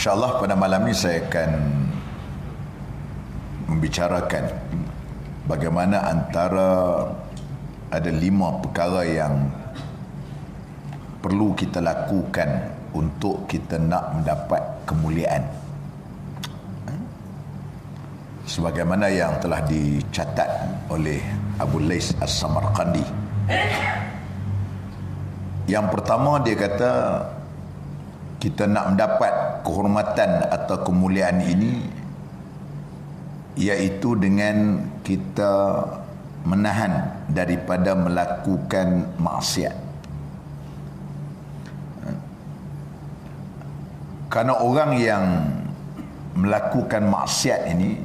InsyaAllah pada malam ini saya akan membicarakan bagaimana antara ada 5 perkara yang perlu kita lakukan untuk kita nak mendapat kemuliaan, sebagaimana yang telah dicatat oleh Abu Lais As-Samarqandi. Yang pertama, dia kata kita nak mendapat kehormatan atau kemuliaan ini iaitu dengan kita menahan daripada melakukan maksiat. Karena orang yang melakukan maksiat ini,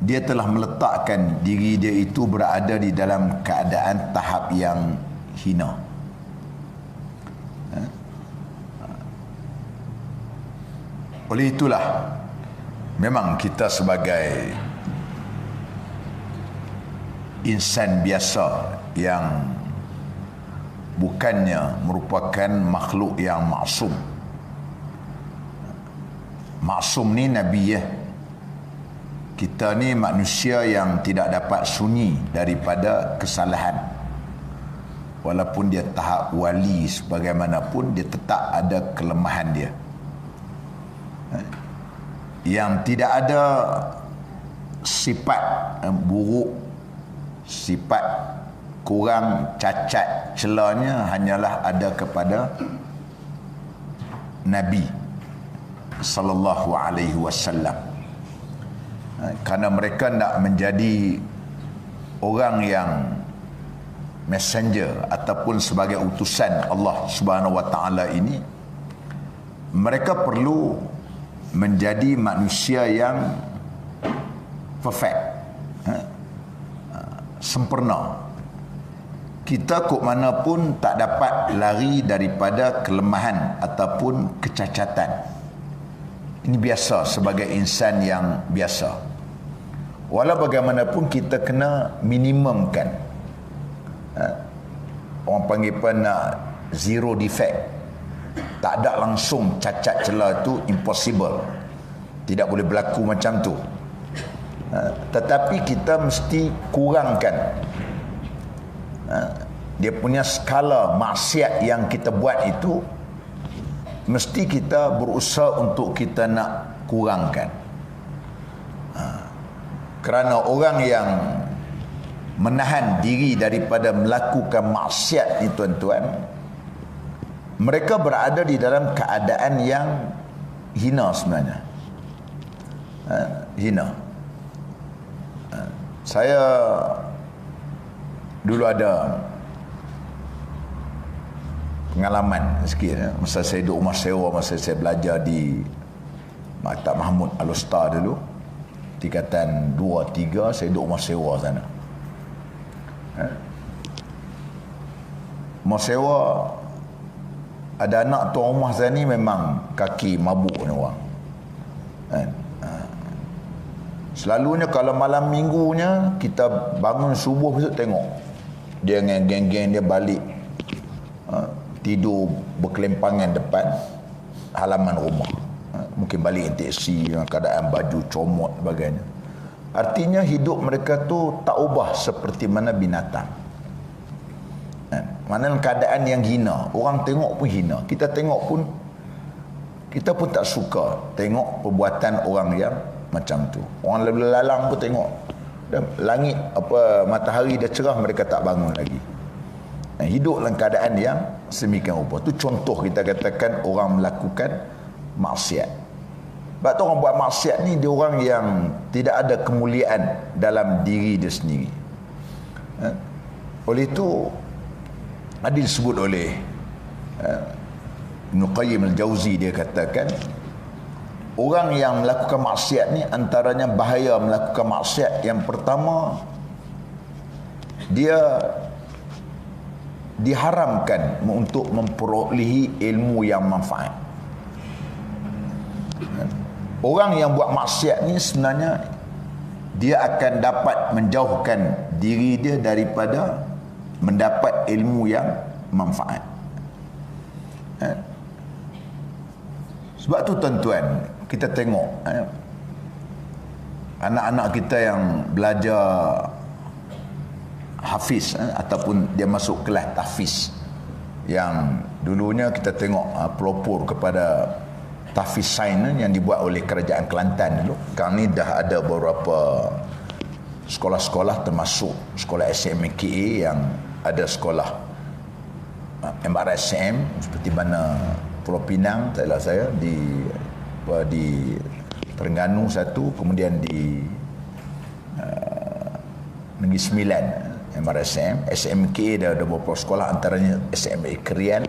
dia telah meletakkan diri dia itu berada di dalam keadaan tahap yang hina. Oleh itulah, memang kita sebagai insan biasa yang bukannya merupakan makhluk yang maksum. Maksum ni Nabi ya. Kita ni manusia yang tidak dapat sunyi daripada kesalahan. Walaupun dia tahap wali sebagaimanapun, dia tetap ada kelemahan dia. Yang tidak ada sifat buruk, sifat kurang, cacat, celanya hanyalah ada kepada Nabi sallallahu alaihi wasallam. Karena mereka nak menjadi orang yang messenger ataupun sebagai utusan Allah Subhanahu wa taala ini, mereka perlu menjadi manusia yang perfect, sempurna. Kita kok mana pun tak dapat lari daripada kelemahan ataupun kecacatan. Ini biasa sebagai insan yang biasa. Walau bagaimanapun kita kena minimumkan. Orang panggil apa, nak zero defect. Tak ada langsung cacat celah tu impossible. Tidak boleh berlaku macam tu. Tetapi kita mesti kurangkan dia punya skala maksiat yang kita buat itu, mesti kita berusaha untuk kita nak kurangkan. Kerana orang yang menahan diri daripada melakukan maksiat ni tuan-tuan, mereka berada di dalam keadaan yang hina sebenarnya. Hina. Saya dulu ada pengalaman sikit masa saya duduk rumah sewa, masa saya belajar di Maktab Mahmud Al-Usta dulu, tingkatan 2, 3, saya duduk rumah sewa sana. Rumah sewa, ada anak tuan rumah saya ni memang kaki mabuk ni orang. Selalunya kalau malam minggunya kita bangun subuh besok tengok dia dengan geng-geng dia balik tidur berkelimpangan depan halaman rumah. Mungkin balik teksi dengan keadaan baju comot sebagainya. Artinya hidup mereka tu tak ubah seperti mana binatang. Mana keadaan yang hina, orang tengok pun hina. Kita tengok pun, kita pun tak suka tengok perbuatan orang yang macam tu. Orang lalang pun tengok langit apa matahari dah cerah, mereka tak bangun lagi. Hidup dalam keadaan yang semikian rupa. Tu contoh kita katakan orang melakukan maksiat. Sebab tu orang buat maksiat ni, dia orang yang tidak ada kemuliaan dalam diri dia sendiri. Oleh itu ada disebut oleh Ibn Qayyim Al-Jauzi, dia katakan orang yang melakukan maksiat ni, antaranya bahaya melakukan maksiat, yang pertama, dia diharamkan untuk memperolehi ilmu yang manfaat. Orang yang buat maksiat ni sebenarnya dia akan dapat menjauhkan diri dia daripada mendapat ilmu yang manfaat. Sebab tu tuan-tuan, kita tengok anak-anak kita yang belajar hafiz ataupun dia masuk kelas tahfiz, yang dulunya kita tengok pelopor kepada tahfiz sains yang dibuat oleh kerajaan Kelantan dulu. Sekarang ni dah ada beberapa sekolah-sekolah termasuk sekolah SMKA yang ada sekolah MRSM seperti mana Pulau Pinang, tak salah saya, di Terengganu satu, kemudian di Negeri Sembilan MRSM, SMKA dah ada beberapa sekolah, antaranya SMA Krian.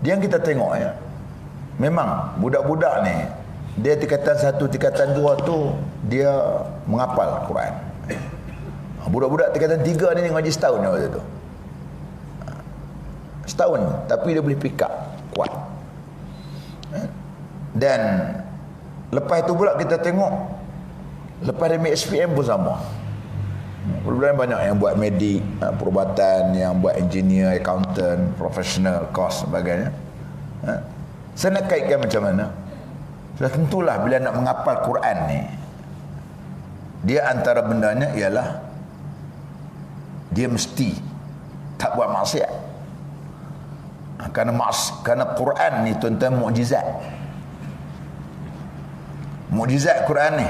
Dia yang kita tengok memang budak-budak ni dia tingkatan 1, tingkatan 2 tu dia menghafal Quran. Budak-budak tingkatan 3 ni ngaji setahun waktu tu. Setahun, tapi dia boleh pick up kuat. Dan lepas itu pula kita tengok lepas dari SPM pun sama. Budak-budak banyak yang buat medik, perubatan, yang buat engineer, accountant, professional, course sebagainya. Saya nak kaitkan macam mana? Sudah tentulah bila nak menghafal Quran ni, dia antara bendanya ialah dia mesti tak buat maksiat. Kerana Quran ni tuan-tuan mukjizat. Mukjizat Quran ni,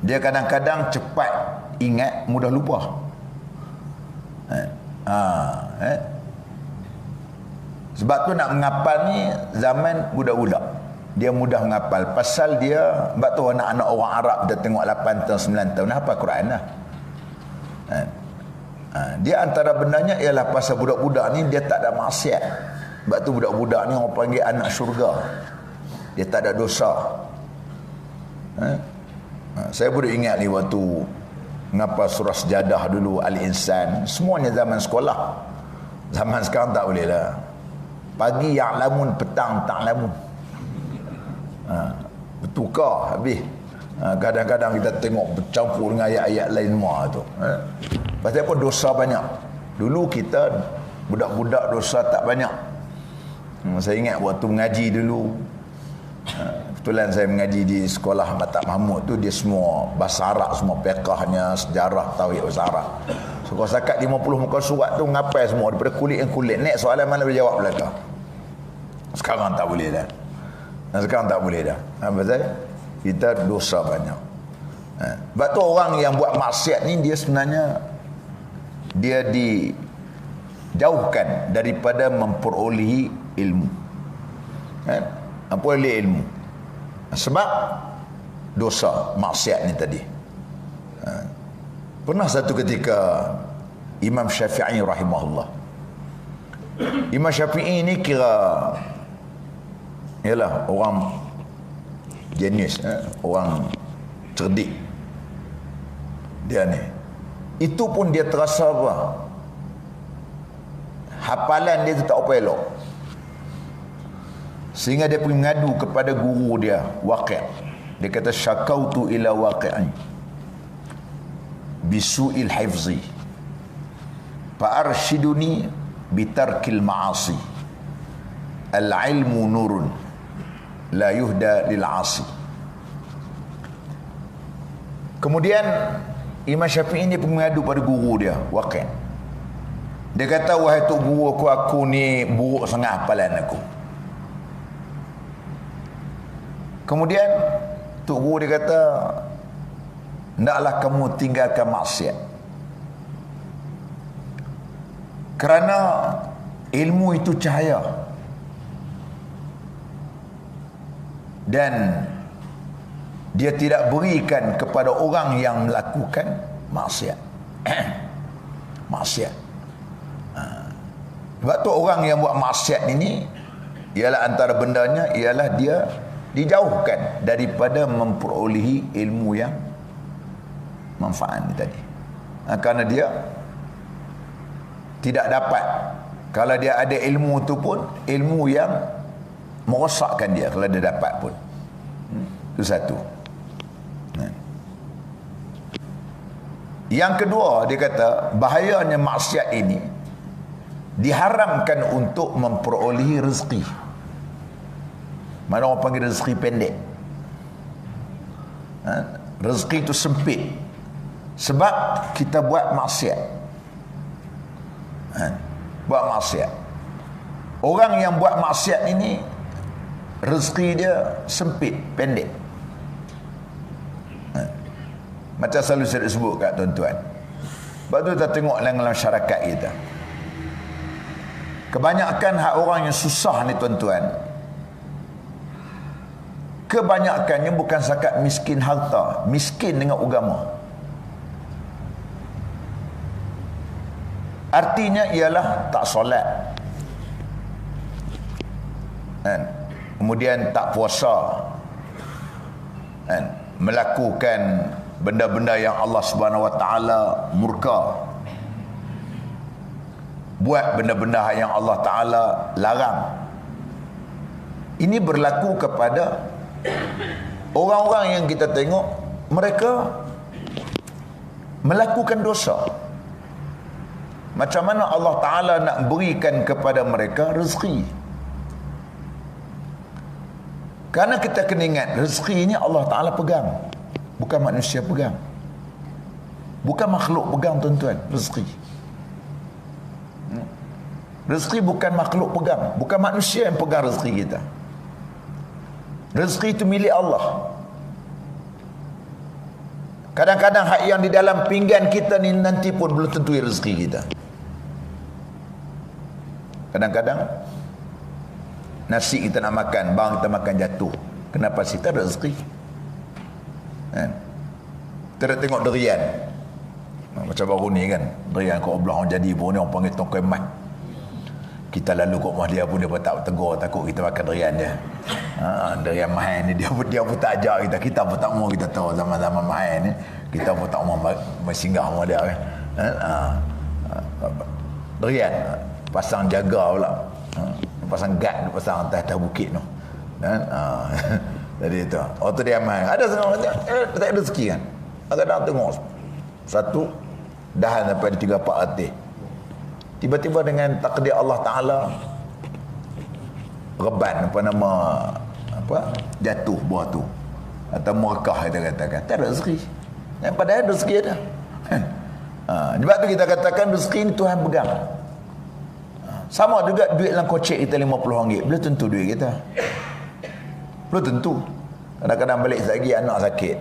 dia kadang-kadang cepat ingat, mudah lupa. Sebab tu nak menghafal ni zaman budak-budak, dia mudah menghafal. Pasal dia, sebab tu anak-anak orang Arab kita tengok 8 tahun 9 tahun hafal Quran dah. Dia antara bendanya ialah pasal budak-budak ni dia tak ada maksiat. Sebab tu budak-budak ni orang panggil anak syurga. Dia tak ada dosa. Saya boleh ingat ni waktu ngapa surah Sejadah dulu, Al-Insan, semuanya zaman sekolah. Zaman sekarang tak boleh lah. Pagi ya'lamun, petang ta'lamun. Bertukar habis. Kadang-kadang kita tengok bercampur dengan ayat-ayat lain semua tu. Pasal apa? Dosa banyak. Dulu kita budak-budak dosa tak banyak. Saya ingat waktu mengaji dulu, kebetulan saya mengaji di sekolah Batak Mahmud tu, dia semua bahasa Arab, semua fiqahnya, sejarah, tauhid bahasa Arab. So kalau sakat 50 muka surat tu ngapai semua daripada kulit yang kulit. Next soalan mana boleh jawab belakang. Sekarang tak boleh dah. Sekarang tak boleh dah. Pasal kita dosa banyak. Sebab tu orang yang buat maksiat ni dia sebenarnya dia dijauhkan daripada memperolehi ilmu. Memperolehi ilmu. Sebab dosa maksiat ni tadi. Pernah satu ketika Imam Syafi'i rahimahullah. Imam Syafi'i ni kira ialah orang genius, orang cerdik. Dia ni, itu pun dia terasa apa? Hafalan dia tu tak apa elok. Sehingga dia pergi mengadu kepada guru dia, Waqi'. Dia kata syakautu ila Waqi'i bisu'il hifzi fa arshiduni bitarkil ma'asi. Al-ilmu nurun la yuhda lil 'asi. Kemudian Imam Syafi'i ini mengadu pada guru dia, Waqi'. Dia kata, wahai tok guru aku ni buruk sangat hafalan aku. Kemudian tok guru dia kata, hendaklah kamu tinggalkan maksiat. Kerana ilmu itu cahaya. Dan dia tidak berikan kepada orang yang melakukan maksiat. Maksiat. Sebab tu orang yang buat maksiat ini ialah antara bendanya ialah dia dijauhkan daripada memperolehi ilmu yang manfaat ni tadi. Kerana dia tidak dapat, kalau dia ada ilmu tu pun ilmu yang merosakkan dia kalau dia dapat pun. Itu satu. Yang kedua, dia kata bahayanya maksiat ini diharamkan untuk memperolehi rezeki. Mana orang panggil rezeki pendek. Rezeki itu sempit sebab kita buat maksiat. Buat maksiat. Orang yang buat maksiat ini rezeki dia sempit, pendek. Macam selalu saya sebut kat tuan-tuan. Sebab tu kita tengok dalam masyarakat kita, kebanyakan hak orang yang susah ni tuan-tuan, kebanyakannya bukan setakat miskin harta, miskin dengan agama. Artinya ialah tak solat, kemudian tak puasa, melakukan benda-benda yang Allah Subhanahu Wa Taala murka, buat benda-benda yang Allah Taala larang. Ini berlaku kepada orang-orang yang kita tengok mereka melakukan dosa. Macam mana Allah Ta'ala nak berikan kepada mereka rezeki? Karena kita kena ingat, rezeki ini Allah Ta'ala pegang, bukan manusia pegang, bukan makhluk pegang tuan-tuan. Rezeki bukan makhluk pegang, bukan manusia yang pegang rezeki kita. Rezeki itu milik Allah. Kadang-kadang hak yang di dalam pinggan kita ni nanti pun belum tentu rezeki kita. Kadang-kadang nasi kita nak makan, bang kita makan jatuh. Kenapa? Kita ada rezeki. Kita dah tengok durian. Macam baru ni kan, durian kat belah orang jadi pun ni orang panggil tongkai mat. Kita lalu kat rumah dia pun dia pun tak tegur, takut kita makan durian dia. Durian mahal ni dia pun tak ajak kita. Kita pun tak mau, kita tahu zaman-zaman mahal ni kita pun tak mau singgah rumah dia kan. Durian pasang jaga pula, pasang guard, pasang atas bukit tu kan. Jadi tu tu dia mahal. Ada setengah tak ada rezeki kan. Kadang-kadang tengok satu dahan sampai 3-4 atis, tiba-tiba dengan takdir Allah Ta'ala reban jatuh buah tu atau merekah kita katakan, tak ada rezeki. Yang padahal rezeki ada. Sebab tu kita katakan rezeki ni Tuhan pegang. Sama juga duit dalam kocek kita RM50, belum tentu duit kita, belum tentu. Kadang-kadang balik lagi anak sakit,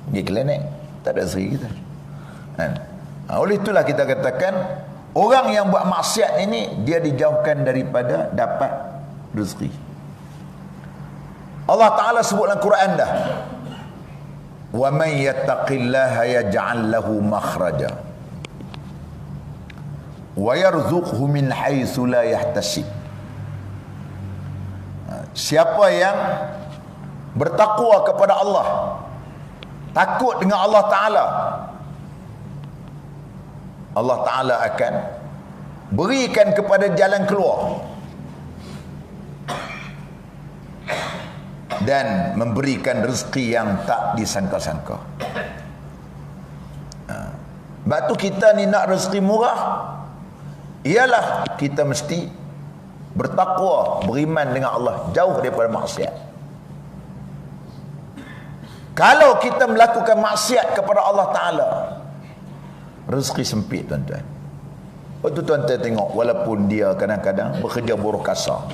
pergi klinik, tak ada rezeki kita. Oleh itulah kita katakan orang yang buat maksiat ini dia dijauhkan daripada dapat rezeki. Allah Ta'ala sebut dalam Quran dah, wa man yattaqillaha yaj'al lahu makhraja wa yarzuqhu min haitsu la yahtasib. Siapa yang bertakwa kepada Allah, takut dengan Allah Ta'ala, Allah Ta'ala akan berikan kepada jalan keluar dan memberikan rezeki yang tak disangka-sangka. Sebab tu kita ni nak rezeki murah, ialah kita mesti bertakwa, beriman dengan Allah, jauh daripada maksiat. Kalau kita melakukan maksiat kepada Allah Ta'ala, rezeki sempit tuan-tuan. Waktu tuan-tuan tengok, walaupun dia kadang-kadang bekerja buruh kasar,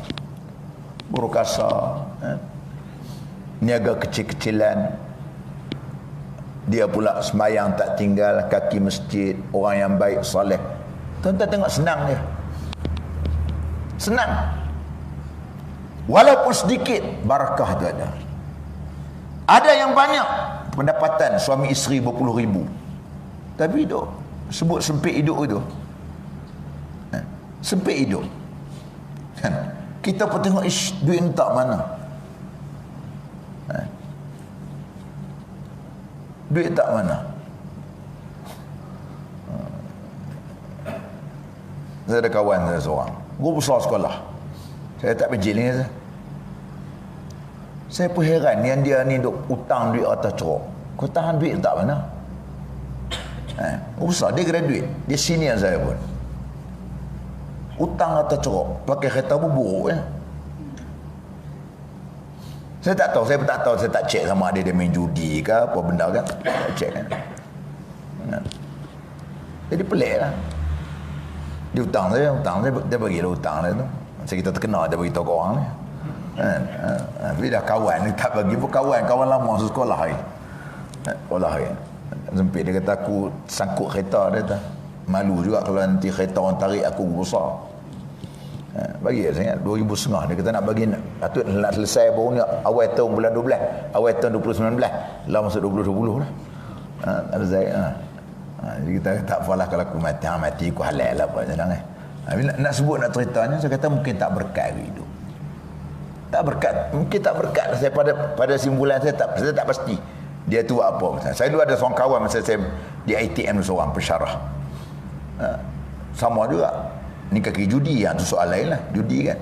niaga kecil-kecilan, dia pula sembahyang tak tinggal, kaki masjid, orang yang baik, soleh. Tuan-tuan tengok senang dia, senang. Walaupun sedikit, barakah tu ada. Ada yang banyak pendapatan, suami isteri berpuluh ribu, tapi hidup sebut sempit hidup itu. Sempit hidup kan. Kita pun tengok duit tak mana, duit tak mana. Saya ada kawan saya seorang, guru besar sekolah, saya tak pejil ni. Saya pun heran yang dia ni duk utang duit atas ceruk. Kau tahan duit tak mana? Besar, dia graduate, dia senior saya pun. Utang atas ceruk, pakai kereta buruk ya. Saya tak tahu, saya tak cek sama ada dia main judi ke apa benda kan. Tak cek kan. Jadi pelik lah. Dia hutang saya, dia bagi dia hutang dia tu. Macam kita terkenal dia bagi tahu kau orang ni. Tapi dah kawan ni tak bagi pun kawan lama sekolah hari. Sekolah hari. Sempit dia kata aku sangkut kereta dia tu. Malu juga kalau nanti kereta orang tarik aku besar. Bagi saya ingat 2,500 dia kata nak bagi patut nak selesai baru ni awal tahun bulan 12, awal tahun 2019 lah masuk 2020 lah. Ada saya jadi kita tak apalah kalau aku mati aku halal lah apa jangan nak sebut nak ceritanya saya kata mungkin tak berkat hidup. Tak berkat, mungkin tak berkat saya pada simpulan saya tak pasti dia tu buat apa. Saya dulu ada seorang kawan masa saya di ITM seorang pensyarah. Sama juga ni kaki judi tu soal lain lah. Judi kan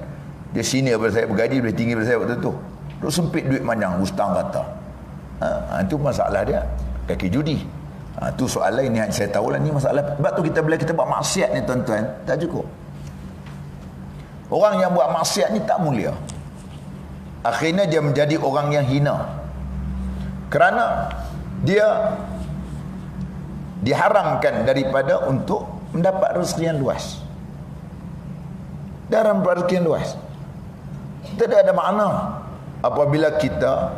dia senior daripada saya, bergaji lebih tinggi daripada saya waktu tu. Duk sempit duit panjang hutang kata. Itu masalah dia kaki judi. Tu soal lain ni saya tahu lah ni masalah. Sebab tu bila kita buat maksiat ni tuan-tuan tak cukup. Orang yang buat maksiat ni tak mulia. Akhirnya dia menjadi orang yang hina. Kerana dia diharamkan daripada untuk mendapat rezeki yang luas. Dalam rezeki yang luas. Tidak ada makna apabila kita,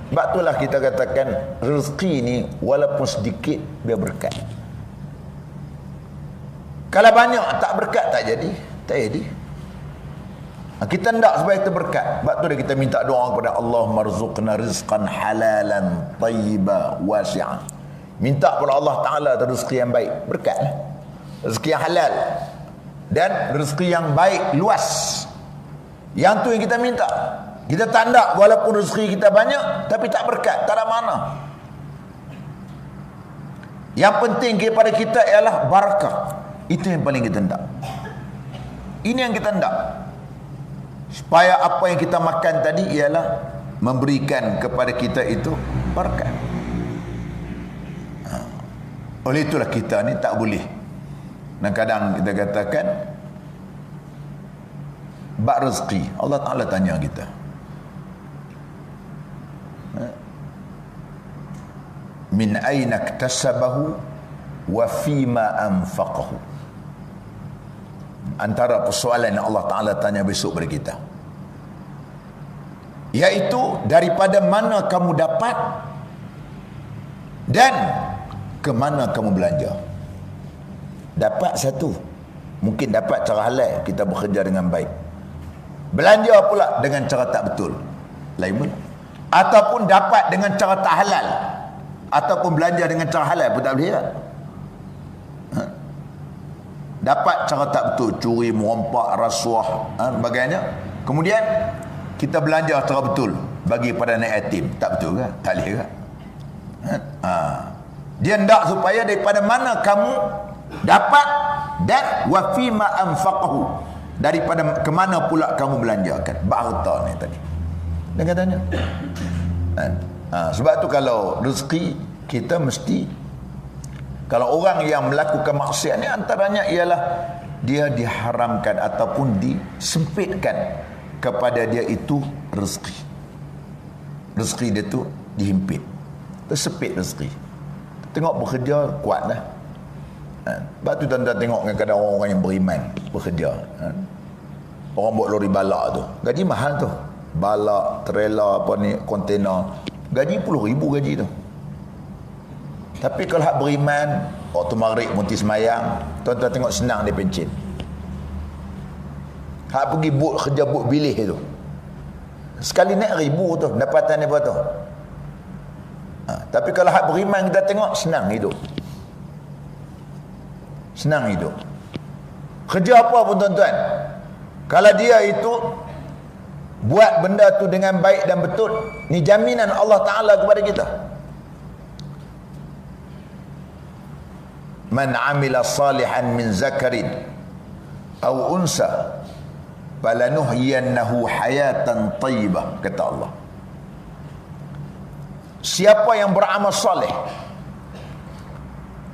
sebab itulah kita katakan rezeki ni walaupun sedikit biar berkat. Kalau banyak tak berkat tak jadi. Kita hendak supaya kita berkat. Sebab tu kita minta doa kepada Allah, marzuqna rizqan halalan tayyiba wasi'an. Minta kepada Allah Ta'ala rezeki yang baik, berkat lah. Rezeki yang halal dan rezeki yang baik, luas. Yang tu yang kita minta. Kita tak nak walaupun rezeki kita banyak tapi tak berkat, tak ada mana. Yang penting kepada kita ialah barakah. Itu yang paling kita hendak. Ini yang kita hendak. Supaya apa yang kita makan tadi ialah memberikan kepada kita itu barakah. Oleh itulah kita ni tak boleh. Dan kadang kita katakan bab rezeki Allah Ta'ala tanya kita, min aina iktasabahu wa fima anfaqahu. Antara persoalan yang Allah Ta'ala tanya besok pada kita, iaitu daripada mana kamu dapat dan ke mana kamu belanja. Dapat satu, mungkin dapat cara halal, kita bekerja dengan baik. Belanja pula dengan cara tak betul, lain pula. Ataupun dapat dengan cara tak halal, ataupun belanja dengan cara halal pun tak boleh tak? Dapat cara tak betul, curi, merompak, rasuah, sebagainya. Kemudian kita belanja cara betul bagi pada anak yatim, tak betul ke? Tak boleh ke? Dia hendak supaya daripada mana kamu dapat dan wa fi ma anfaqahu, daripada ke mana pula kamu belanjakan harta ni tadi. Dan katanya sebab tu kalau rezeki kita mesti, kalau orang yang melakukan maksiat ni antaranya ialah dia diharamkan ataupun disempitkan kepada dia itu rezeki. Rezeki dia tu dihimpit, tersepit rezeki. Tengok bekerja kuat lah. Sebab tu tuan-tuan tengok kadang-kadang orang yang beriman bekerja. Orang buat lori balak tu, gaji mahal tu. Balak, trailer, apa ni, kontainer, gaji puluh ribu gaji tu. Tapi kalau hak beriman, waktu maghrib munti semayang, tuan-tuan tengok senang dia pencet. Hak pergi kerja buat bilik tu, sekali naik ribu tu, dapatan dia tu. Tapi kalau hak beriman kita tengok senang hidup. Senang hidup. Kerja apa pun tuan-tuan, kalau dia itu buat benda tu dengan baik dan betul, ni jaminan Allah Ta'ala kepada kita. Man amila salihan min zakarin aw unsa falanuhyiyannahu hayatan tayyibah, kata Allah. Siapa yang beramal soleh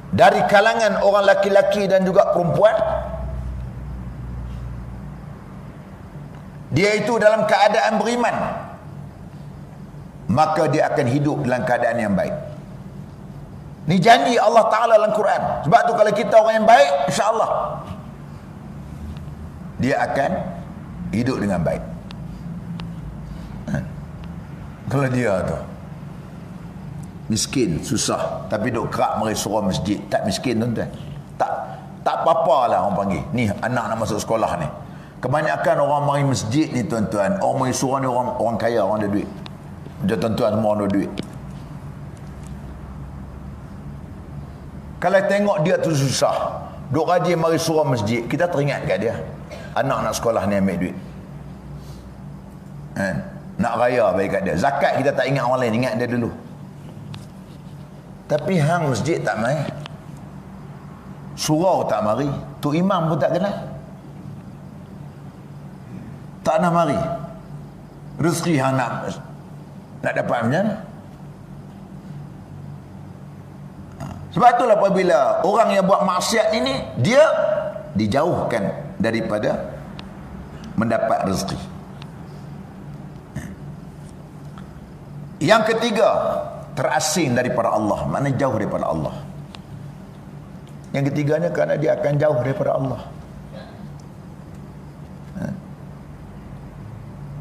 dari kalangan orang laki-laki dan juga perempuan, dia itu dalam keadaan beriman, maka dia akan hidup dalam keadaan yang baik. Ni janji Allah Ta'ala dalam Quran. Sebab tu kalau kita orang yang baik, insya-Allah dia akan hidup dengan baik. Kalau dia tu miskin, susah, tapi duk kerak mari surau masjid, tak miskin tuan-tuan. Tak apa-apa lah orang panggil. Ni anak nak masuk sekolah ni. Kebanyakan orang mari masjid ni tuan-tuan, orang mari surau ni orang kaya, orang ada duit. Dia tuan-tuan semua ada duit. Kalau tengok dia tu susah, duk rajin mari surau masjid, kita teringat kat dia. Anak nak sekolah ni ambil duit. Nak raya bagi kat dia. Zakat kita tak ingat orang lain, ingat dia dulu. Tapi hang masjid tak mai. Surau tak mari. Tu imam pun tak kenal. Tak nak mari. Rezeki hang nak dapat macam mana? Sebab itulah apabila orang yang buat maksiat ini, dia dijauhkan daripada mendapat rezeki. Yang ketiga, terasing daripada Allah. Maknanya jauh daripada Allah. Yang ketiganya kerana dia akan jauh daripada Allah.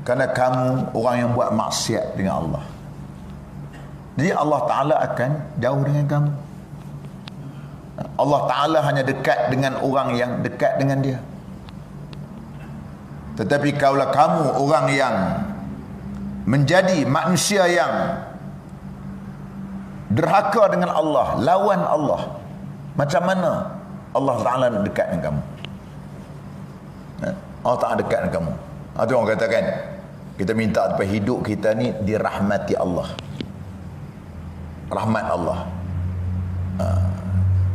Kerana kamu orang yang buat maksiat dengan Allah, jadi Allah Ta'ala akan jauh dengan kamu. Allah Ta'ala hanya dekat dengan orang yang dekat dengan dia. Tetapi kalau kamu orang yang menjadi manusia yang derhaka dengan Allah, lawan Allah, macam mana Allah Ta'ala dekat dengan kamu? Allah Ta'ala dekat dengan kamu. Itu orang katakan, kita minta supaya hidup kita ni dirahmati Allah. Rahmat Allah.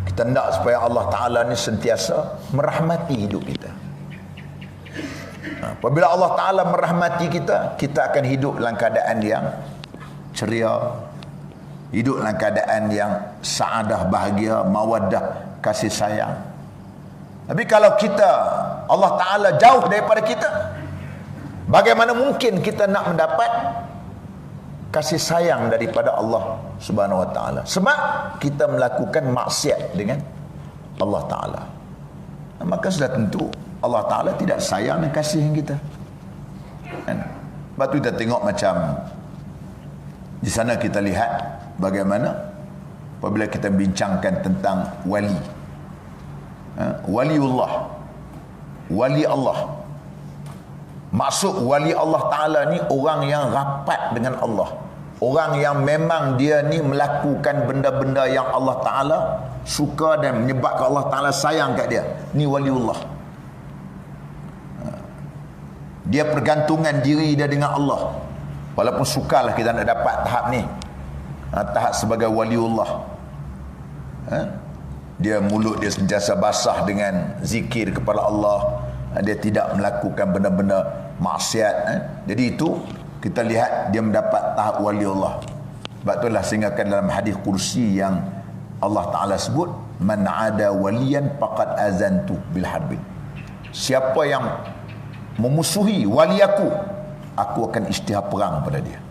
Kita nak supaya Allah Ta'ala ni sentiasa merahmati hidup kita. Apabila Allah Ta'ala merahmati kita, kita akan hidup dalam keadaan yang ceria, hidup dalam keadaan yang saadah, bahagia, mawaddah, kasih sayang. Tapi kalau kita, Allah Ta'ala jauh daripada kita, bagaimana mungkin kita nak mendapat kasih sayang daripada Allah Subhanahu Wa Ta'ala? Sebab kita melakukan maksiat dengan Allah Ta'ala. Maka sudah tentu Allah Ta'ala tidak sayang dan kasih kita. Lepas tu kita tengok macam di sana kita lihat bagaimana apabila kita bincangkan tentang wali, waliullah, wali Allah. Maksud wali Allah Ta'ala ni orang yang rapat dengan Allah, orang yang memang dia ni melakukan benda-benda yang Allah Ta'ala suka dan menyebabkan Allah Ta'ala sayang kat dia. Ni waliullah. Dia pergantungan diri dia dengan Allah. Walaupun sukarlah kita nak dapat tahap ni, tahap sebagai waliullah. Dia mulut dia sentiasa basah dengan zikir kepada Allah. Dia tidak melakukan benda-benda maksiat. Jadi itu kita lihat dia mendapat tahap waliullah. Sebab itulah sehinggakan dalam hadis kursi yang Allah Ta'ala sebut, man ada waliyan faqad azantu bil harbin. Siapa yang memusuhi wali aku akan isytihar perang pada dia.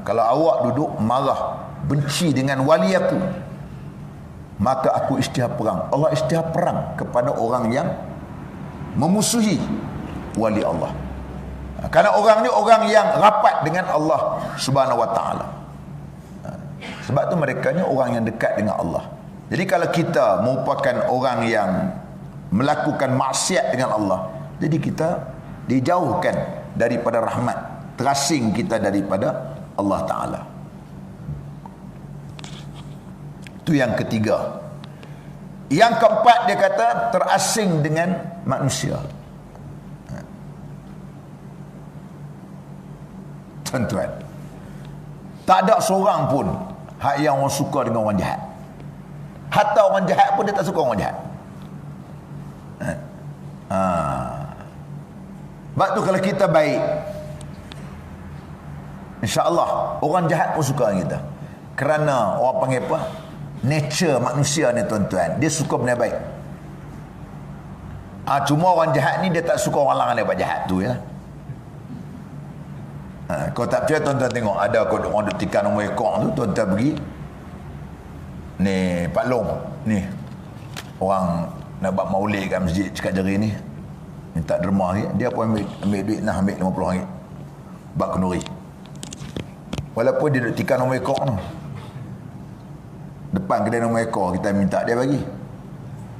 Kalau awak duduk marah, benci dengan wali aku, maka aku isytihar perang. Allah isytihar perang kepada orang yang memusuhi wali Allah. Karena orang ni orang yang rapat dengan Allah Subhanahu Wa Ta'ala. Sebab tu mereka ni orang yang dekat dengan Allah. Jadi kalau kita merupakan orang yang melakukan maksiat dengan Allah, jadi kita dijauhkan daripada rahmat, terasing kita daripada Allah Ta'ala. Itu yang ketiga. Yang keempat dia kata terasing dengan manusia. Tuan-tuan, tak ada seorang pun yang orang suka dengan orang jahat. Hatta orang jahat pun dia tak suka orang jahat. Sebab tu kalau kita baik, insya-Allah orang jahat pun suka kita. Kerana orang panggil apa? Nature manusia ni tuan-tuan, dia suka benda baik. Cuma orang jahat ni dia tak suka orang lain buat jahat tu ya. Kau tak percaya, tuan-tuan tengok. Ada orang duk tikar nombor ekor tu, tuan-tuan pergi. Ni Pak Long ni, orang nak buat maulid kat masjid Cekak Jeri ni, minta derma ni, dia pun ambil duit, nak ambil RM50 buat kenduri. Walaupun dia duk tikar nombor ekor tu, depan kedai nombor ekor, kita minta dia bagi.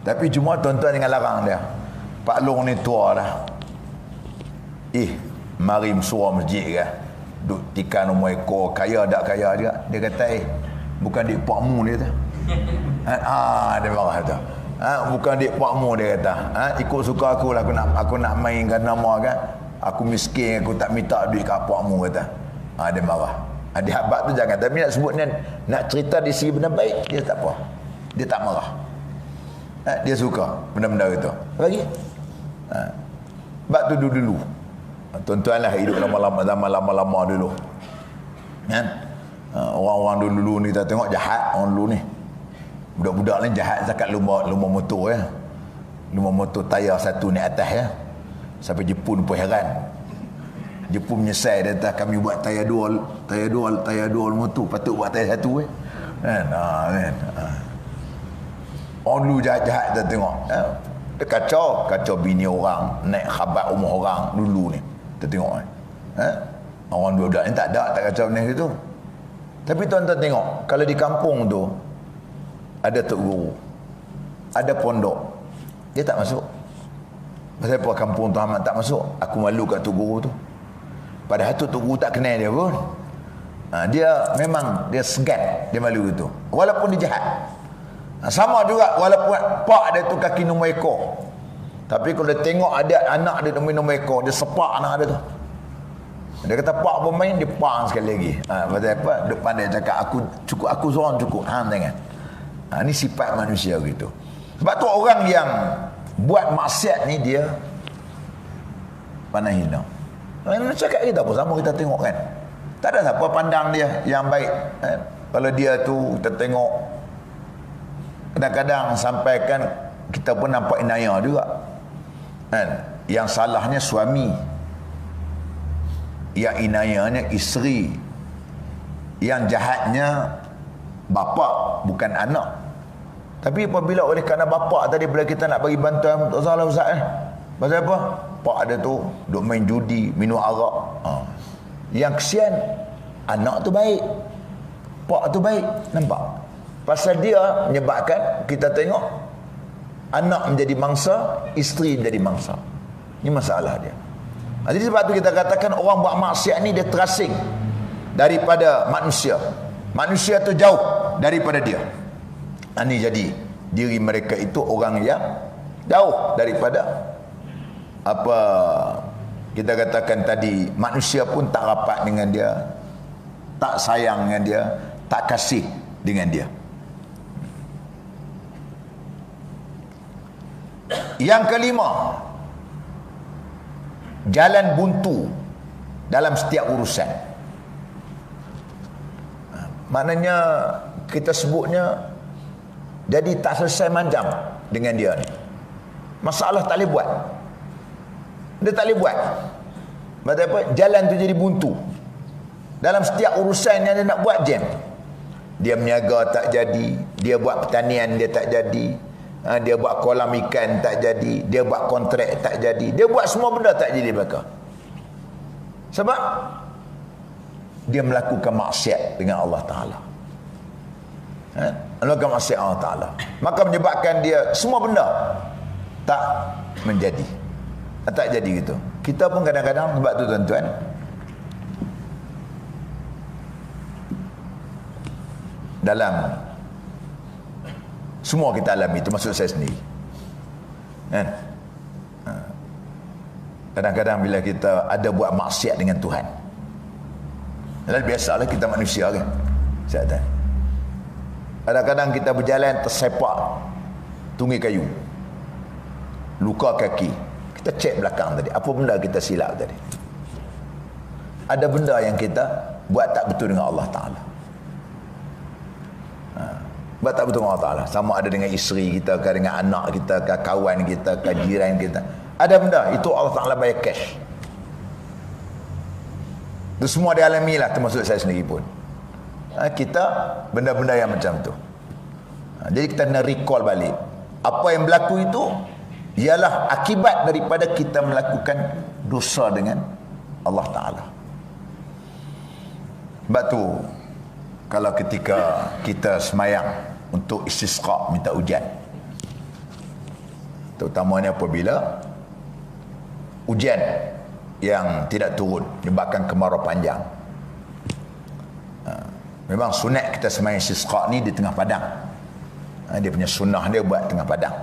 Tapi cuma tuan-tuan dengan larang dia. Pak Long ni tua dah, mari mesua masjid kan, duk tikar nombor ekor, kaya tak kaya dia. Dia kata, bukan dik pakmu dia tu. Dia marah tu. Bukan dik pakmu, dia kata. Ikut suka aku lah, aku nak mainkan nama kan. Aku miskin, aku tak minta duit kat pakmu, kata. Dia marah. Dia habak tu jangan. Tapi nak sebut nak cerita di segi benda baik, dia tak apa. Dia tak marah. Dia suka benda-benda itu. Bagi. Sebab tu dulu. Tuan-tuan lah hidup lama-lama dulu. Kan? Orang-orang dulu ni kita tengok jahat orang dulu ni. Budak-budak ni jahat zakat lumba motor ya. Lumba motor tayar satu ni atas ya. Sampai Jepun pun heran. Jepun menyesal, dia kata kami buat tayar dua motor, patut buat tayar satu kan. Orang dulu jahat-jahat kita tengok. Dia kacau bini orang, naik khabat rumah orang dulu ni. Kita tengok orang budak ni tak kacau benda itu. Tapi tuan-tuan tengok, kalau di kampung tu ada tok guru, ada pondok, dia tak masuk. Pasal apa kampung tu amat tak masuk? Aku malu kat tok guru tu. Padahal tok guru tak kenal dia pun. Dia memang dia segan, dia malu itu. Walaupun dia jahat. Sama juga walaupun pak dia tu kaki nombor ekor. Tapi kalau dia tengok ada anak dia nombor ekor, dia sepak anak dia tu. Dia kata pak bermain, dia pang sekali lagi. Pasal apa? Dia pandai cakap aku seorang cukup. Jangan. Ni sifat manusia gitu. Sebab tu orang yang buat maksiat ni dia pandai hina. Mana cakap kita apa sama kita tengok kan. Tak ada siapa pandang dia yang baik. Kalau dia tu kita tengok kadang-kadang sampaikan kita pun nampak inaya juga. Kan? Yang salahnya suami, yang inayanya isteri, yang jahatnya bapa bukan anak. Tapi apabila oleh kerana bapa tadi bila kita nak bagi bantuan, tak salah Ustaz pasal apa? Pak ada tu duk main judi, minum arak. Yang kesian anak tu baik, pak tu baik, nampak? Pasal dia menyebabkan kita tengok anak menjadi mangsa, isteri menjadi mangsa. Ini masalah dia. Jadi sebab tu kita katakan orang buat maksiat ni dia terasing daripada manusia. Manusia tu jauh daripada dia. Ini jadi diri mereka itu orang yang jauh daripada apa kita katakan tadi, manusia pun tak rapat dengan dia, tak sayang dengan dia, tak kasih dengan dia. Yang kelima, jalan buntu dalam setiap urusan. Maknanya kita sebutnya jadi tak selesai manjang dengan dia ni. Masalah tak boleh buat. Dia tak boleh buat. Maksud apa? Jalan tu jadi buntu. Dalam setiap urusan yang dia nak buat jam. Dia berniaga tak jadi, dia buat pertanian dia tak jadi, dia buat kolam ikan tak jadi, dia buat kontrak tak jadi, dia buat semua benda tak jadi belaka. Sebab dia melakukan maksiat dengan Allah Ta'ala. Melakukan maksiat Allah Ta'ala, maka menyebabkan dia semua benda tak menjadi, tak jadi gitu. Kita pun kadang-kadang sebab tu tuan-tuan, dalam semua kita alami, termasuk saya sendiri kan. Kadang-kadang bila kita ada buat maksiat dengan Tuhan, dan biasalah kita manusia kan, kadang-kadang kita berjalan tersepak tunggui kayu, luka kaki, kita cek belakang tadi, apa benda kita silap tadi, ada benda yang kita buat tak betul dengan Allah Ta'ala. Buat tak betul dengan Allah Ta'ala, sama ada dengan isteri kita ke, dengan anak kita ke, kawan kita ke, jiran kita, ada benda itu Allah Ta'ala bayar cash. Itu semua dialami lah, termasuk saya sendiri pun. Kita benda-benda yang macam tu. Jadi kita nak recall balik. Apa yang berlaku itu ialah akibat daripada kita melakukan dosa dengan Allah Ta'ala. Sebab tu, kalau ketika kita semayang untuk istisqa, minta hujan, terutamanya apabila hujan yang tidak turun menyebabkan kemarau panjang, memang sunat kita semayang istisqa ni di tengah padang. Dia punya sunnah dia buat tengah padang.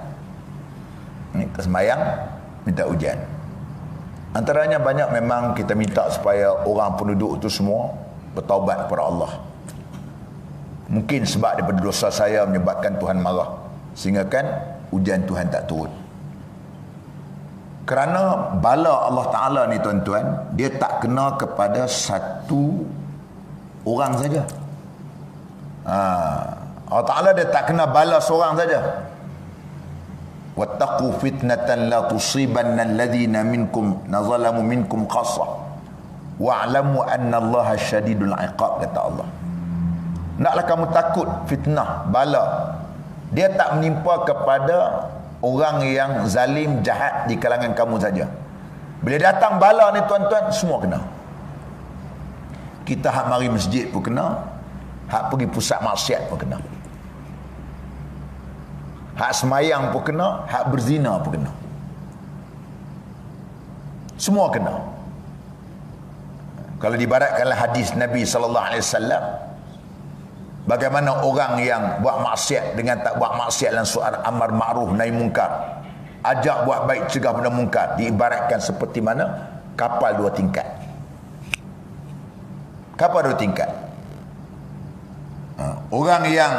Kita semayang minta hujan. Antaranya banyak memang kita minta supaya orang penduduk itu semua bertaubat kepada Allah. Mungkin sebab daripada dosa saya menyebabkan Tuhan marah, sehingga kan hujan Tuhan tak turun. Kerana bala Allah Ta'ala ni tuan-tuan, dia tak kena kepada satu orang saja. Allah Ta'ala dia tak kena bala seorang saja. Wattaqu fitnatan la tusibanna alladhina minkum nazalamu minkum khassah wa'lamu anna Allaha syadidul iqab, kata Allah. Naklah kamu takut fitnah, bala. Dia tak menimpa kepada orang yang zalim, jahat di kalangan kamu saja. Bila datang bala ni tuan-tuan, semua kena. Kita hak mari masjid pun kena, hak pergi pusat maksiat pun kena, hak semayang pun kena, hak berzina pun kena. Semua kena. Kalau dibaratkanlah hadis Nabi SAW, bagaimana orang yang buat maksiat dengan tak buat maksiat dan soal amar ma'ruf nahi munkar, ajak buat baik cegah benda munkar, diibaratkan seperti mana kapal 2 tingkat. Kapal 2 tingkat. Orang yang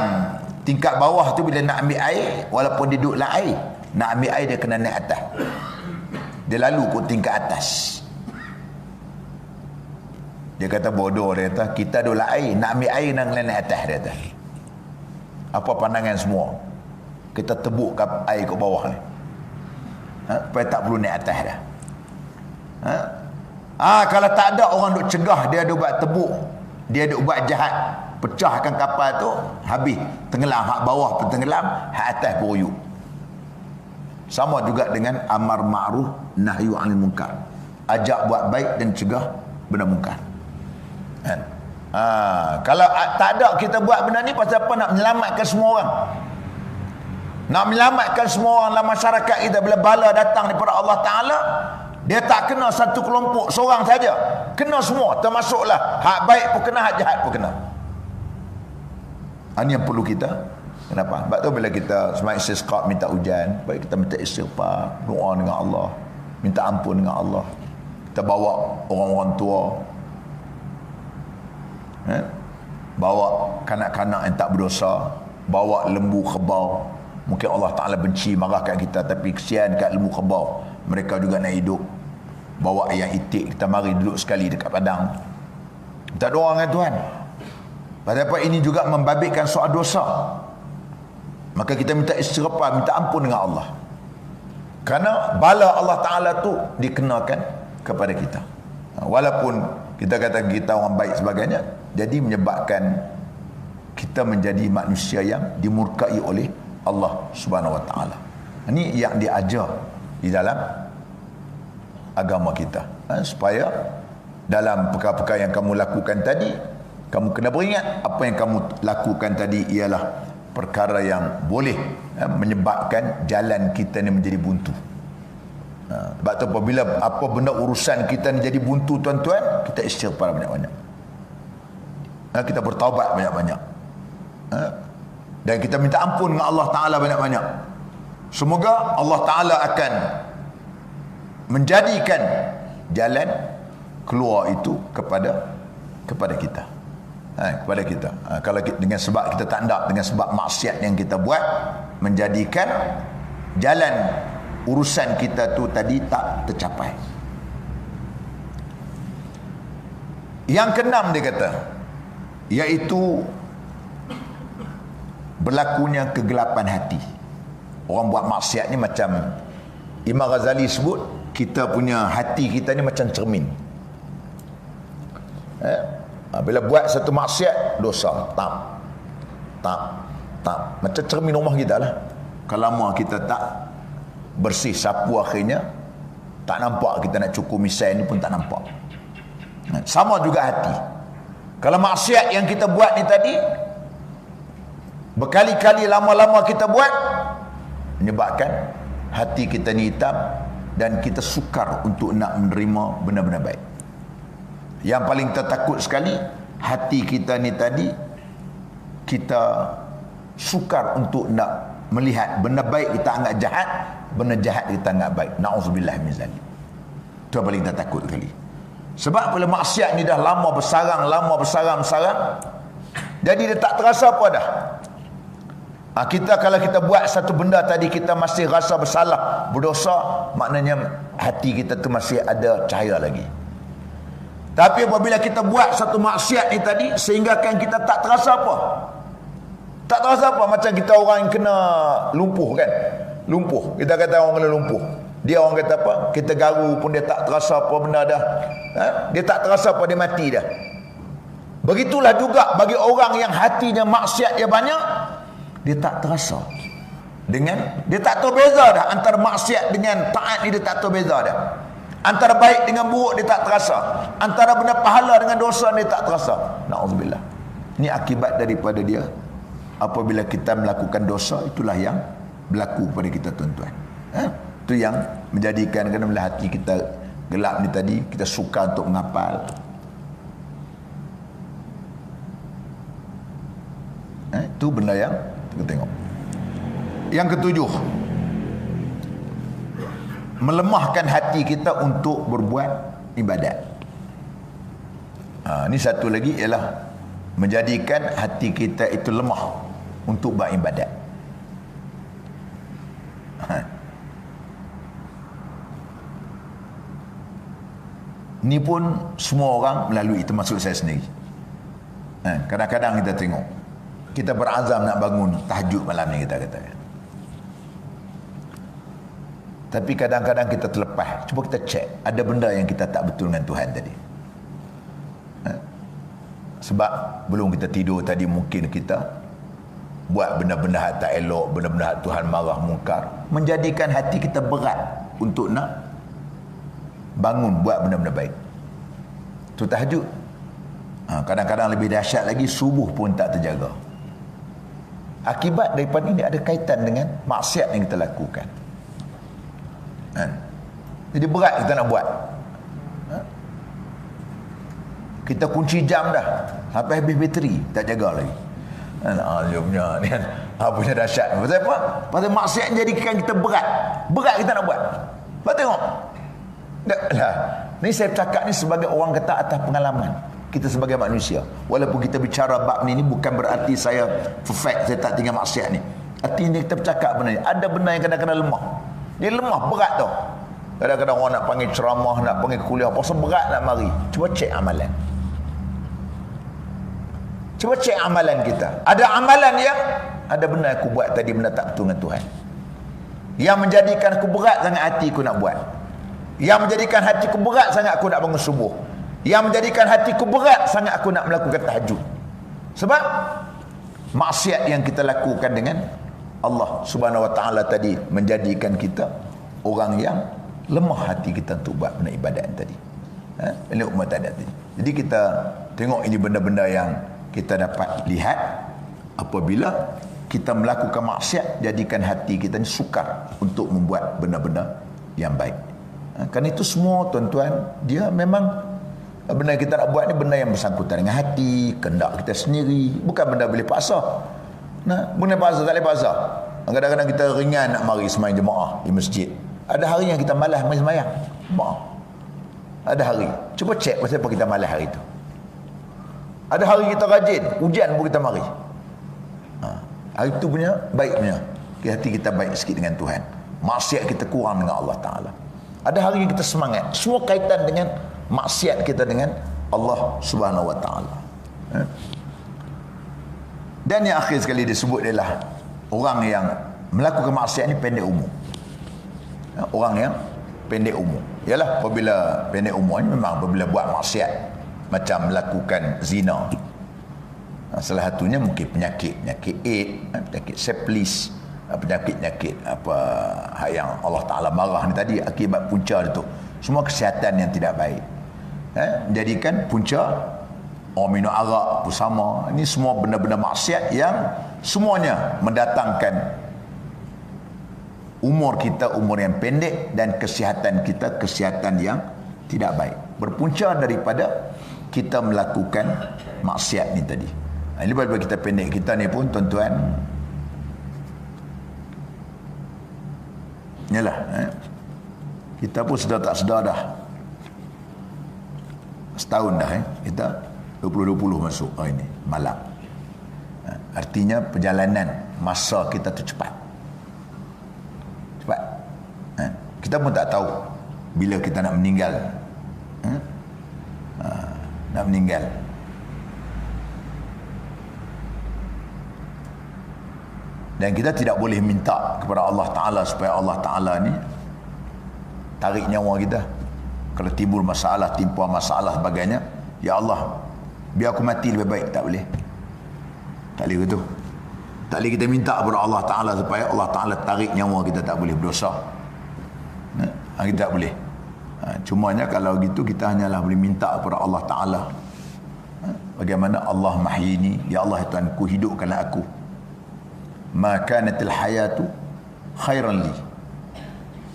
tingkat bawah tu bila nak ambil air, walaupun dia duduk dalam air, nak ambil air dia kena naik atas. Dia lalu ke tingkat atas. Dia kata bodoh, dia kata kita duduk dalam air, nak ambil air nak naik atas, dia kata. Apa pandangan semua? Kita tebuk air ke bawah ni, supaya tak perlu naik atas dah. Kalau tak ada orang duk cegah, dia duk buat tebuk, dia duk buat jahat, pecahkan kapal tu, habis tenggelam, hak bawah pun tenggelam, hak atas pun ruyuk. Sama juga dengan amar ma'ruf nahyu 'anil munkar, ajak buat baik dan cegah benda munkar. Kan? Kalau tak ada kita buat benda ni, pasal apa? Nak menyelamatkan semua orang. Nak menyelamatkan semua orang dalam masyarakat kita. Bila bala datang daripada Allah Ta'ala, dia tak kena satu kelompok seorang saja, kena semua, termasuklah hak baik pun kena, hak jahat pun kena. Ini yang perlu kita. Kenapa? Sebab tu bila kita semai istisqa, minta hujan, baik kita minta istighfar, doa dengan Allah, minta ampun dengan Allah. Kita bawa orang-orang tua, bawa kanak-kanak yang tak berdosa, bawa lembu kebau. Mungkin Allah Ta'ala benci, marah kat kita, tapi kesian kat lembu kebau, mereka juga nak hidup. Bawa ayam itik, kita mari duduk sekali dekat padang, minta doa dengan Tuhan. Pasal apa? Ini juga membabitkan soal dosa. Maka kita minta istighfar, minta ampun dengan Allah. Kerana bala Allah Ta'ala tu dikenakan kepada kita. Walaupun kita kata kita orang baik sebagainya, jadi menyebabkan kita menjadi manusia yang dimurkai oleh Allah Subhanahu Wa Ta'ala. Ini yang diajar di dalam agama kita, supaya dalam perkara-perkara yang kamu lakukan tadi, kamu kena beringat apa yang kamu lakukan tadi ialah perkara yang boleh menyebabkan jalan kita ni menjadi buntu. Sebab tu apabila apa benda urusan kita ni jadi buntu tuan-tuan, kita istighfar banyak-banyak, kita bertaubat banyak-banyak, dan kita minta ampun dengan Allah Ta'ala banyak-banyak. Semoga Allah Ta'ala akan menjadikan jalan keluar itu kepada kita, kepada kita. Kalau dengan sebab kita tak nak, dengan sebab maksiat yang kita buat, menjadikan jalan urusan kita tu tadi tak tercapai. Yang keenam dia kata, iaitu berlakunya kegelapan hati. Orang buat maksiat ni macam Imam Ghazali sebut, kita punya hati kita ni macam cermin. Bila buat satu maksiat, dosa. Tak. Macam cermin rumah kita lah. Kalau lama kita tak bersih, sapu akhirnya, tak nampak kita nak cukur misai ni pun tak nampak. Sama juga hati. Kalau maksiat yang kita buat ni tadi, berkali-kali lama-lama kita buat, menyebabkan hati kita ni hitam dan kita sukar untuk nak menerima benda-benda baik. Yang paling kita takut sekali, hati kita ni tadi, kita sukar untuk nak melihat benda baik kita anggap jahat, benda jahat kita anggap baik. Na'udzubillah min zalik. Itu yang paling kita takut sekali. Sebab bila maksiat ni dah lama bersarang, jadi dia tak terasa apa dah. Kita kalau kita buat satu benda tadi, kita masih rasa bersalah, berdosa, maknanya hati kita tu masih ada cahaya lagi. Tapi apabila kita buat satu maksiat ni tadi, sehinggakan kita tak terasa apa. Tak terasa apa, macam kita orang yang kena lumpuh kan. Lumpuh, kita kata orang kena lumpuh. Dia orang kata apa, kita garu pun dia tak terasa apa benda dah. Dia tak terasa apa, dia mati dah. Begitulah juga bagi orang yang hatinya maksiat dia banyak, dia tak terasa. Dia tak tahu beza dah antara maksiat dengan taat ni, dia tak tahu beza dah. Antara baik dengan buruk dia tak terasa. Antara benda pahala dengan dosa dia tak terasa. Na'udzubillah. Ini akibat daripada dia. Apabila kita melakukan dosa, itulah yang berlaku pada kita, tuan-tuan. Itu yang menjadikan kadang-kadang hati kita gelap ni tadi, kita suka untuk menghafal. Itu benda yang kita tengok. Yang ketujuh, melemahkan hati kita untuk berbuat ibadat. Ini satu lagi ialah menjadikan hati kita itu lemah untuk beribadat. Ni pun semua orang melalui, termasuk saya sendiri. Kadang-kadang kita tengok, kita berazam nak bangun tahajud malam ni, kita kata. Tapi kadang-kadang kita terlepas. Cuba kita cek, ada benda yang kita tak betul dengan Tuhan tadi. Sebab belum kita tidur tadi, mungkin kita buat benda-benda hak tak elok, benda-benda hak Tuhan marah, mungkar, menjadikan hati kita berat untuk nak bangun buat benda-benda baik. Itu tahajud. Kadang-kadang lebih dahsyat lagi, subuh pun tak terjaga. Akibat daripada ini ada kaitan dengan maksiat yang kita lakukan. Jadi berat kita nak buat. Kita kunci jam dah, sampai habis bateri, tak jaga lagi. Punya dahsyat. Pasal apa? Pasal maksiat jadikan kita berat. Berat kita nak buat. Bapak tengok. Ni saya cakap ni sebagai orang kata atas pengalaman kita sebagai manusia. Walaupun kita bicara bab ni bukan berarti saya perfect, saya tak tinggal maksiat ni. Artinya kita bercakap benda ni, ada benda yang kadang-kadang lemah. Dia lemah, berat tau. Kadang-kadang orang nak panggil ceramah, nak panggil kuliah, pasal berat nak mari. Cuba cek amalan. Cuba cek amalan kita. Ada amalan yang ada benda aku buat tadi, benda tak betul dengan Tuhan, yang menjadikan aku berat sangat hati aku nak buat, yang menjadikan hatiku berat sangat aku nak bangun subuh, yang menjadikan hatiku berat sangat aku nak melakukan tahajud. Sebab maksiat yang kita lakukan dengan Allah Subhanahu Wa Taala tadi menjadikan kita orang yang lemah hati kita untuk buat benda ibadat tadi. Ini umat adat tadi. Jadi kita tengok ini benda-benda yang kita dapat lihat apabila kita melakukan maksiat, jadikan hati kita ni sukar untuk membuat benda-benda yang baik. Kerana itu semua, tuan-tuan, dia memang benda yang kita nak buat ni benda yang bersangkutan dengan hati, kehendak kita sendiri, bukan benda boleh paksa. Benda paksa tak boleh paksa. Kadang-kadang kita ringan nak mari sembahyang jemaah di masjid. Ada hari yang kita malas mari sembahyang. Maaf. Ada hari. Cuba cek pasal apa kita malas hari tu. Ada hari kita rajin, hujan pun kita mari. Hari tu punya baik punya. Hati kita baik sikit dengan Tuhan. Maksiat kita kurang dengan Allah Ta'ala. Ada hari kita semangat. Semua kaitan dengan maksiat kita dengan Allah Subhanahu Wa Ta'ala. Dan yang akhir sekali disebut adalah orang yang melakukan maksiat ni pendek umur. Orang yang pendek umur. Yalah, apabila pendek umur ni memang apabila buat maksiat macam melakukan zina. Salah satunya mungkin penyakit AIDS, penyakit seplis, penyakit apa yang Allah Ta'ala marah ni tadi, akibat punca itu. Semua kesihatan yang tidak baik. Menjadikan punca orang minum arak pun sama. Ini semua benda-benda maksiat yang semuanya mendatangkan umur kita umur yang pendek dan kesihatan kita kesihatan yang tidak baik. Berpunca daripada kita melakukan maksiat ni tadi. Ini bila kita pendek kita ni pun tuan-tuan, yalah, kita pun sedar tak sedar dah setahun dah kita 2020 masuk ini malam. Artinya perjalanan masa kita tu cepat. Kita pun tak tahu bila kita nak meninggal. Nak meninggal. Dan kita tidak boleh minta kepada Allah Ta'ala supaya Allah Ta'ala ni tarik nyawa kita. Kalau timbul masalah, timpa masalah sebagainya, ya Allah, biar aku mati lebih baik. Tak boleh. Tak boleh begitu. Tak boleh kita minta kepada Allah Ta'ala supaya Allah Ta'ala tarik nyawa kita. Tak boleh, berdosa. Kita tak boleh. Cumanya kalau gitu kita hanyalah boleh minta kepada Allah Ta'ala. Bagaimana Allah mahyini, ya Allah Tuhanku, hidupkanlah aku. Ma kanatil hayatu khairan li.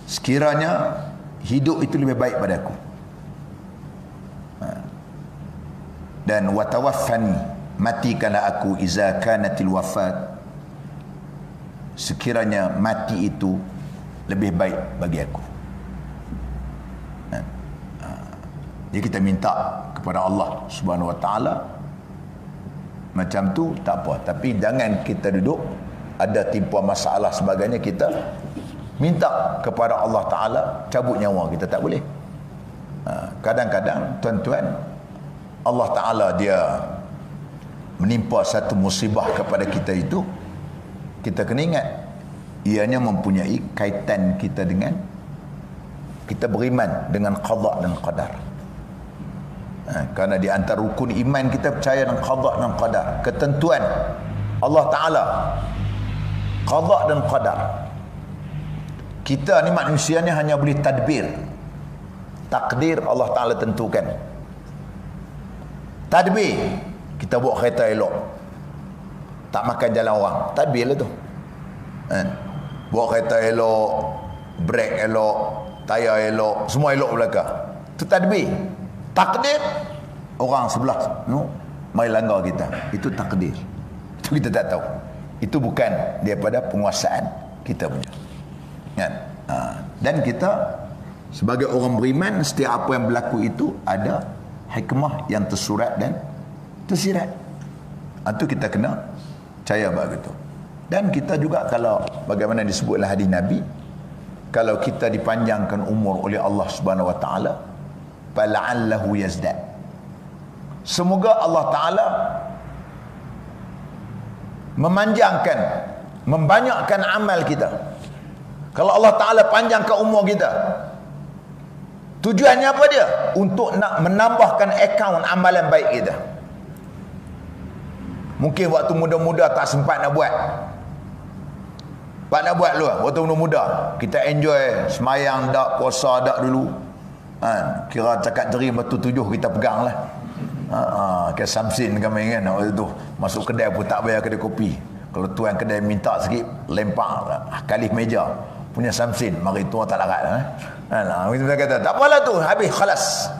Sekiranya hidup itu lebih baik padaku. Dan watawaffani, matikanlah aku iza kanatil wafat. Sekiranya mati itu lebih baik bagi aku. Jadi kita minta kepada Allah Subhanahu Wa Taala macam tu tak apa, tapi jangan kita duduk ada timpa masalah sebagainya kita minta kepada Allah Ta'ala cabut nyawa kita. Tak boleh. Kadang-kadang tuan-tuan, Allah Ta'ala dia menimpa satu musibah kepada kita itu, kita kena ingat ianya mempunyai kaitan kita dengan kita beriman dengan qada dan qadar. Kerana di antara rukun iman kita percaya dengan qada dan qadar, ketentuan Allah Ta'ala, qada dan qadar. Kita ni manusia ni hanya boleh tadbir. Takdir Allah Ta'ala tentukan. Tadbir, kita buat kereta elok, tak makan jalan orang, tadbir lah tu. Buat kereta elok, brek elok, tayar elok, semua elok belakang, itu tadbir. Takdir, orang sebelah mari langgar kita, itu takdir. Itu kita tak tahu. Itu bukan daripada penguasaan kita punya. Dan kita sebagai orang beriman, setiap apa yang berlaku itu ada hikmah yang tersurat dan tersirat. Itu kita kena percaya begitu. Dan kita juga, kalau bagaimana disebutlah hadis Nabi, kalau kita dipanjangkan umur oleh Allah Subhanahu Wa Taala, fala'allahu yazdad, semoga Allah Ta'ala memanjangkan, membanyakkan amal kita. Kalau Allah Ta'ala panjangkan umur kita, tujuannya apa dia? Untuk nak menambahkan akaun amalan baik kita. Mungkin waktu muda-muda tak sempat nak buat, nak buat dulu. Waktu muda-muda kita enjoy semayang dak, puasa dak dulu. Kira cakap jeri batu 7 kita pegang lah. Kayak Samsin kami kan, waktu tu masuk kedai pun tak bayar kedai kopi. Kalau tuan kedai minta sikit, lempar kalih meja punya Samsin, mari tua tak larat. Kita kata tak apalah tu, habis khalas.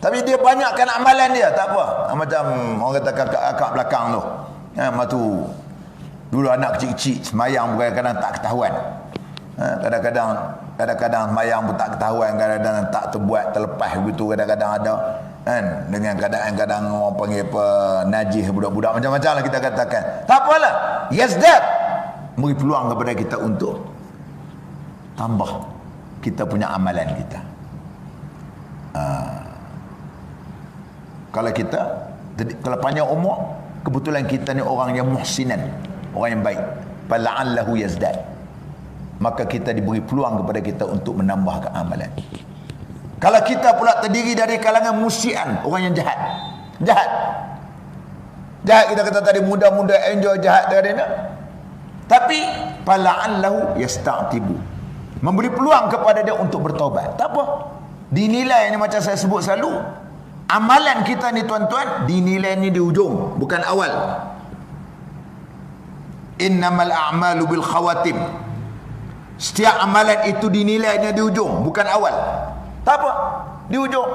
Tapi dia banyakkan amalan dia, tak apa. Macam orang kata kakak belakang tu, tu dulu anak kecil-kecil semayang bukan kadang tak ketahuan. Kadang-kadang semayang pun tak ketahuan, kadang-kadang tak terbuat, terlepas begitu, kadang-kadang ada kan, dengan kadang-kadang orang panggil apa, najis budak-budak macam-macam lah kita katakan. Tak apalah, yazdad, beri peluang kepada kita untuk tambah kita punya amalan kita. Kalau panjang umur, kebetulan kita ni orang yang muhsinan, orang yang baik, fala'allahu yazdad, maka kita diberi peluang kepada kita untuk menambahkan amalan. Kalau kita pula terdiri dari kalangan musian, orang yang jahat. Jahat. Jahat kita kata tadi, muda-muda enjoy jahat tadi nak. Tapi fala'allahu yasta'tibu. Memberi peluang kepada dia untuk bertaubat. Tak apa. Dinilai ni macam saya sebut selalu. Amalan kita ni tuan-tuan, dinilai ni di ujung, bukan awal. Innamal a'malu bil khawatim. Setiap amalan itu dinilainya di ujung, bukan awal. Tak apa, di ujung.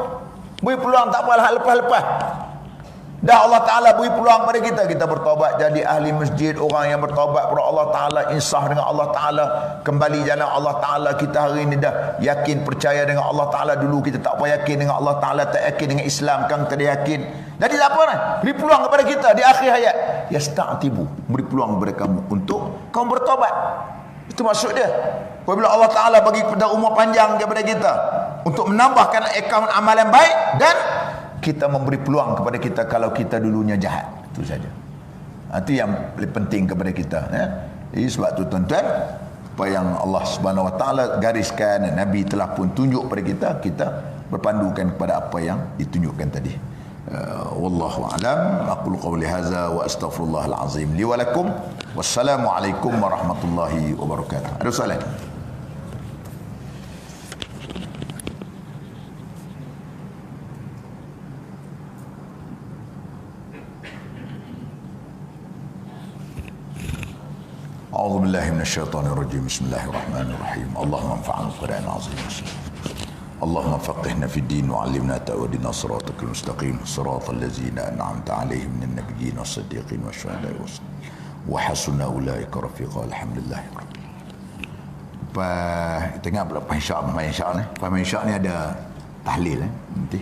Beri peluang, tak apa, lepas-lepas. Dah Allah Ta'ala beri peluang pada kita. Kita bertaubat jadi ahli masjid. Orang yang bertaubat pada Allah Ta'ala, insaf dengan Allah Ta'ala, kembali jalan Allah Ta'ala. Kita hari ini dah yakin, percaya dengan Allah Ta'ala. Dulu kita tak apa yakin dengan Allah Ta'ala, tak yakin dengan Islam, kan tak yakin. Jadi tak apa, beri peluang kepada kita di akhir hayat. Yasta'tibu, beri peluang kepada kamu untuk kamu bertaubat. Itu maksud dia. Apabila Allah Ta'ala bagi kepada umur panjang kepada kita untuk menambahkan akaun amalan baik, dan kita memberi peluang kepada kita kalau kita dulunya jahat. Itu saja. Itu yang paling penting kepada kita, ya. Jadi sebab tu tuan-tuan, apa yang Allah Subhanahu Wa Taala gariskan, Nabi telah pun tunjuk pada kita, kita berpandukan kepada apa yang ditunjukkan tadi. Wallahu a'lam. Aqulu qawli hadza wa astaghfirullahal azim li wa lakum. Wassalamu alaikum warahmatullahi wabarakatuh. Ada soalan? أعوذ بالله من الشيطان الرجيم بسم الله الرحمن الرحيم اللهم انفعنا بالقرآن العظيم اللهم فقهنا في الدين وعلمنا تأودنا صراطك المستقيم صراط الذين أنعمت عليهم من النبيين والصديقين والشهداء وحسن أولئك رفيقا الحمد لله رب العالمين. Tengok pula Pemain Syak ni. Pemain Syak ni ada tahlil nanti.